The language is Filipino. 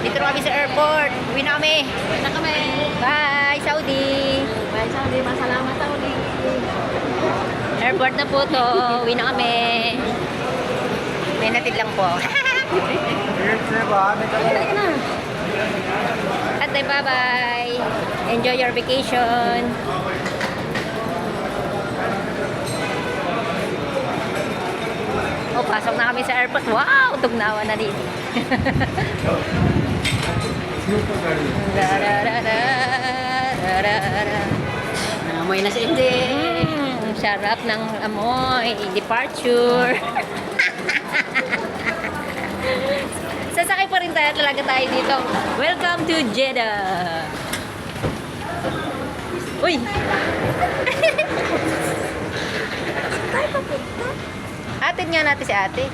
Dito na kami sa airport. Uwi na kami. Uwi na kami. Bye, Saudi. Bye, Saudi. Masalamat, Saudi. Airport na po to. Uwi na kami. May natid lang po. Halika na. Ate, bye-bye. Enjoy your vacation. Oh, pasok na kami sa airport. Wow! Tugnawa na din. Amoy na si MJ. Sarap ng amoy. Departure. Sasakay pa rin talaga tayo dito. Welcome to Jeddah. Uy! Atid nga natin si ate.